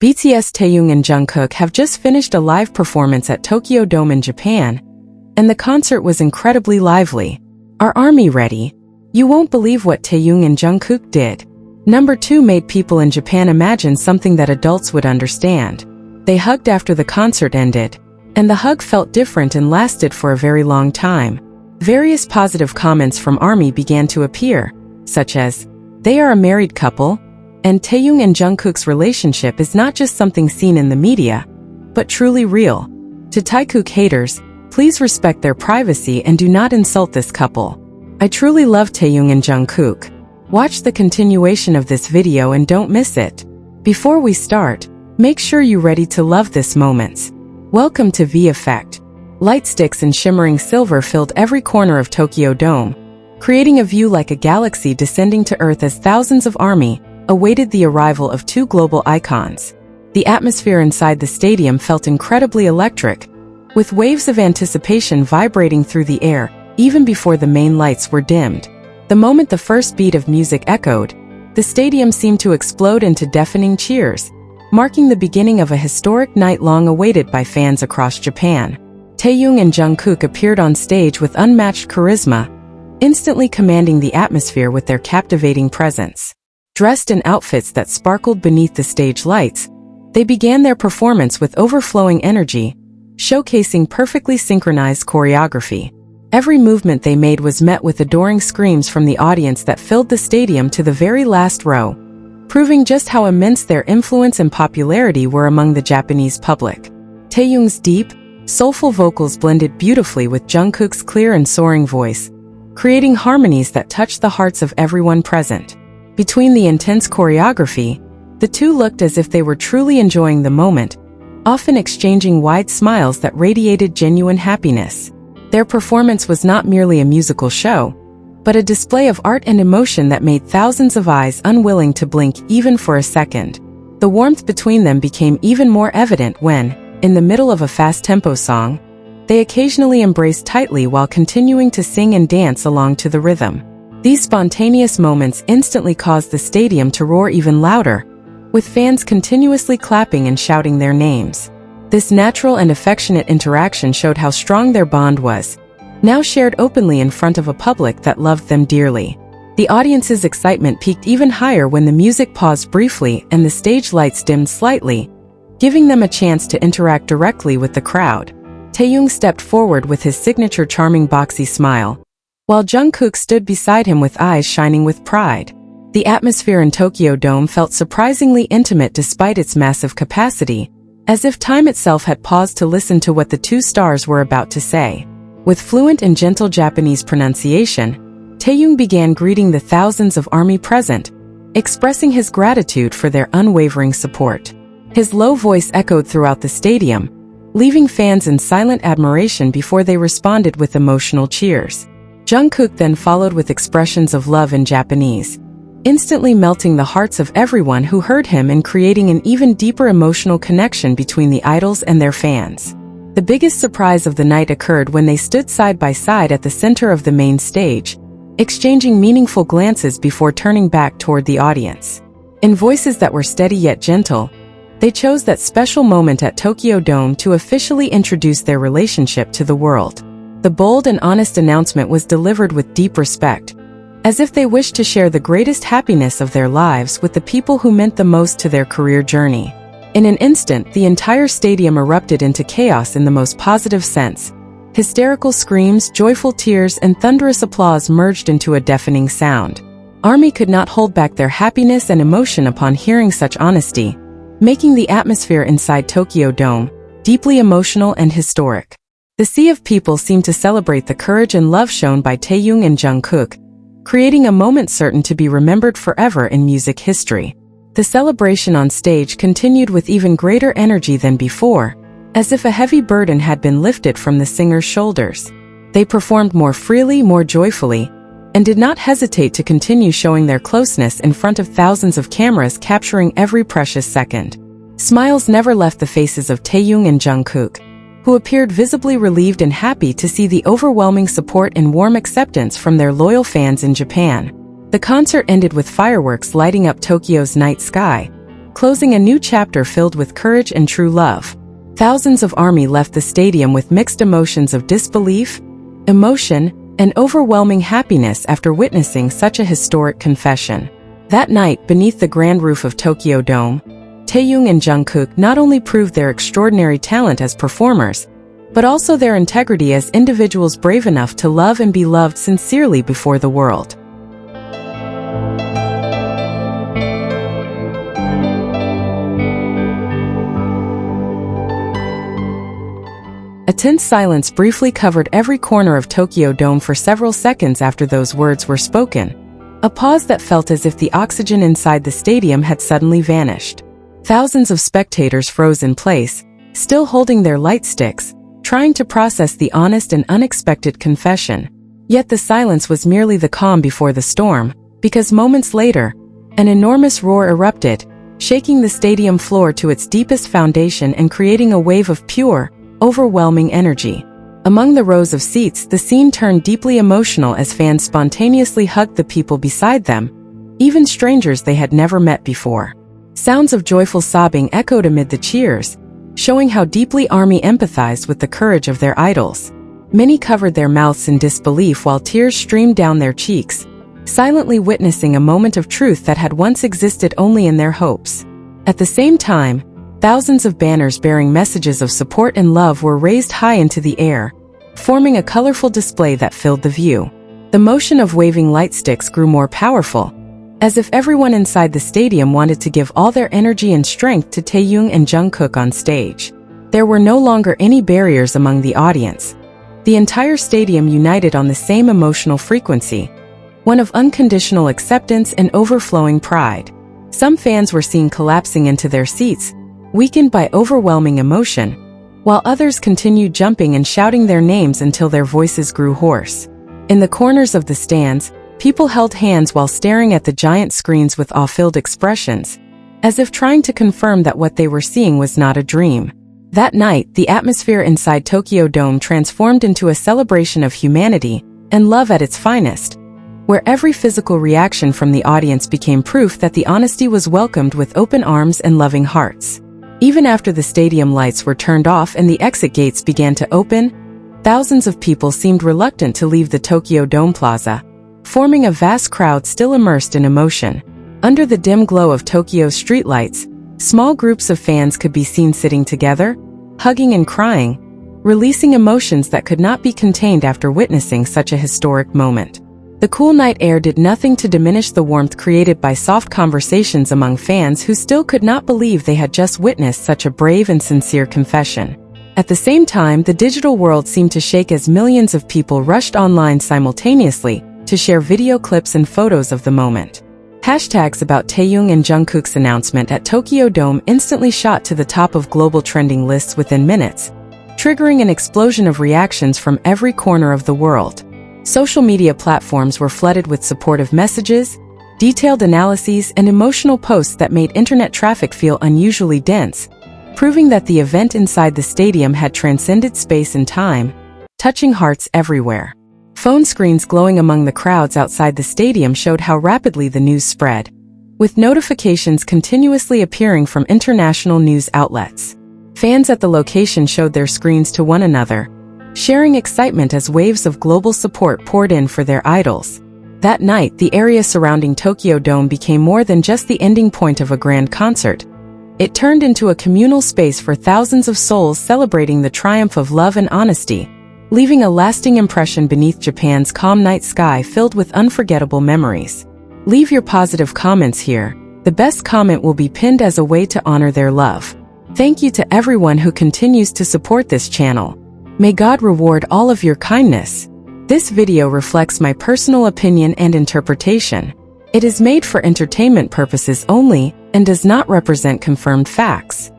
BTS Taehyung and Jungkook have just finished a live performance at Tokyo Dome in Japan, and the concert was incredibly lively. Are ARMY ready? You won't believe what Taehyung and Jungkook did. Number 2 made people in Japan imagine something that adults would understand. They hugged after the concert ended, and the hug felt different and lasted for a very long time. Various positive comments from ARMY began to appear, such as, "They are a married couple," and "Taehyung and Jungkook's relationship is not just something seen in the media, but truly real." To TAEKOOK haters, please respect their privacy and do not insult this couple. I truly love Taehyung and Jungkook. Watch the continuation of this video and don't miss it. Before we start, make sure you're ready to love this moments. Welcome to V Effect. Lightsticks and shimmering silver filled every corner of Tokyo Dome, creating a view like a galaxy descending to Earth as thousands of ARMY awaited the arrival of 2 global icons. The atmosphere inside the stadium felt incredibly electric, with waves of anticipation vibrating through the air even before the main lights were dimmed. The moment the first beat of music echoed, the stadium seemed to explode into deafening cheers, marking the beginning of a historic night long awaited by fans across Japan. Taehyung and Jungkook appeared on stage with unmatched charisma, instantly commanding the atmosphere with their captivating presence. Dressed in outfits that sparkled beneath the stage lights, they began their performance with overflowing energy, showcasing perfectly synchronized choreography. Every movement they made was met with adoring screams from the audience that filled the stadium to the very last row, proving just how immense their influence and popularity were among the Japanese public. Taehyung's deep, soulful vocals blended beautifully with Jungkook's clear and soaring voice, creating harmonies that touched the hearts of everyone present. Between the intense choreography, the two looked as if they were truly enjoying the moment, often exchanging wide smiles that radiated genuine happiness. Their performance was not merely a musical show, but a display of art and emotion that made thousands of eyes unwilling to blink even for a second. The warmth between them became even more evident when, in the middle of a fast-tempo song, they occasionally embraced tightly while continuing to sing and dance along to the rhythm. These spontaneous moments instantly caused the stadium to roar even louder, with fans continuously clapping and shouting their names. This natural and affectionate interaction showed how strong their bond was, now shared openly in front of a public that loved them dearly. The audience's excitement peaked even higher when the music paused briefly and the stage lights dimmed slightly, giving them a chance to interact directly with the crowd. Taehyung stepped forward with his signature charming boxy smile, while Jungkook stood beside him with eyes shining with pride. The atmosphere in Tokyo Dome felt surprisingly intimate despite its massive capacity, as if time itself had paused to listen to what the 2 stars were about to say. With fluent and gentle Japanese pronunciation, Taehyung began greeting the thousands of ARMY present, expressing his gratitude for their unwavering support. His low voice echoed throughout the stadium, leaving fans in silent admiration before they responded with emotional cheers. Jungkook then followed with expressions of love in Japanese, instantly melting the hearts of everyone who heard him and creating an even deeper emotional connection between the idols and their fans. The biggest surprise of the night occurred when they stood side by side at the center of the main stage, exchanging meaningful glances before turning back toward the audience. In voices that were steady yet gentle, they chose that special moment at Tokyo Dome to officially introduce their relationship to the world. The bold and honest announcement was delivered with deep respect, as if they wished to share the greatest happiness of their lives with the people who meant the most to their career journey. In an instant, the entire stadium erupted into chaos in the most positive sense. Hysterical screams, joyful tears, and thunderous applause merged into a deafening sound. ARMY could not hold back their happiness and emotion upon hearing such honesty, making the atmosphere inside Tokyo Dome deeply emotional and historic. The sea of people seemed to celebrate the courage and love shown by Taehyung and Jungkook, creating a moment certain to be remembered forever in music history. The celebration on stage continued with even greater energy than before, as if a heavy burden had been lifted from the singers' shoulders. They performed more freely, more joyfully, and did not hesitate to continue showing their closeness in front of thousands of cameras capturing every precious second. Smiles never left the faces of Taehyung and Jungkook, who appeared visibly relieved and happy to see the overwhelming support and warm acceptance from their loyal fans in Japan. The concert ended with fireworks lighting up Tokyo's night sky, closing a new chapter filled with courage and true love. Thousands of ARMY left the stadium with mixed emotions of disbelief, emotion, and overwhelming happiness after witnessing such a historic confession. That night, beneath the grand roof of Tokyo Dome, Taehyung and Jungkook not only proved their extraordinary talent as performers, but also their integrity as individuals brave enough to love and be loved sincerely before the world. A tense silence briefly covered every corner of Tokyo Dome for several seconds after those words were spoken. A pause that felt as if the oxygen inside the stadium had suddenly vanished. Thousands of spectators froze in place, still holding their lightsticks, trying to process the honest and unexpected confession. Yet the silence was merely the calm before the storm, because moments later, an enormous roar erupted, shaking the stadium floor to its deepest foundation and creating a wave of pure, overwhelming energy. Among the rows of seats, the scene turned deeply emotional as fans spontaneously hugged the people beside them, even strangers they had never met before. Sounds of joyful sobbing echoed amid the cheers, showing how deeply ARMY empathized with the courage of their idols. Many covered their mouths in disbelief while tears streamed down their cheeks, silently witnessing a moment of truth that had once existed only in their hopes. At the same time, thousands of banners bearing messages of support and love were raised high into the air, forming a colorful display that filled the view. The motion of waving lightsticks grew more powerful, as if everyone inside the stadium wanted to give all their energy and strength to Taehyung and Jungkook on stage. There were no longer any barriers among the audience. The entire stadium united on the same emotional frequency, one of unconditional acceptance and overflowing pride. Some fans were seen collapsing into their seats, weakened by overwhelming emotion, while others continued jumping and shouting their names until their voices grew hoarse. In the corners of the stands, people held hands while staring at the giant screens with awe-filled expressions, as if trying to confirm that what they were seeing was not a dream. That night, the atmosphere inside Tokyo Dome transformed into a celebration of humanity and love at its finest, where every physical reaction from the audience became proof that the honesty was welcomed with open arms and loving hearts. Even after the stadium lights were turned off and the exit gates began to open, thousands of people seemed reluctant to leave the Tokyo Dome Plaza, forming a vast crowd still immersed in emotion. Under the dim glow of Tokyo's streetlights, small groups of fans could be seen sitting together, hugging and crying, releasing emotions that could not be contained after witnessing such a historic moment. The cool night air did nothing to diminish the warmth created by soft conversations among fans who still could not believe they had just witnessed such a brave and sincere confession. At the same time, the digital world seemed to shake as millions of people rushed online simultaneously to share video clips and photos of the moment. Hashtags about Taehyung and Jungkook's announcement at Tokyo Dome instantly shot to the top of global trending lists within minutes, triggering an explosion of reactions from every corner of the world. Social media platforms were flooded with supportive messages, detailed analyses, and emotional posts that made internet traffic feel unusually dense, proving that the event inside the stadium had transcended space and time, touching hearts everywhere. Phone screens glowing among the crowds outside the stadium showed how rapidly the news spread, with notifications continuously appearing from international news outlets. Fans at the location showed their screens to one another, sharing excitement as waves of global support poured in for their idols. That night, the area surrounding Tokyo Dome became more than just the ending point of a grand concert. It turned into a communal space for thousands of souls celebrating the triumph of love and honesty, leaving a lasting impression beneath Japan's calm night sky filled with unforgettable memories. Leave your positive comments here. The best comment will be pinned as a way to honor their love. Thank you to everyone who continues to support this channel. May God reward all of your kindness. This video reflects my personal opinion and interpretation. It is made for entertainment purposes only and does not represent confirmed facts.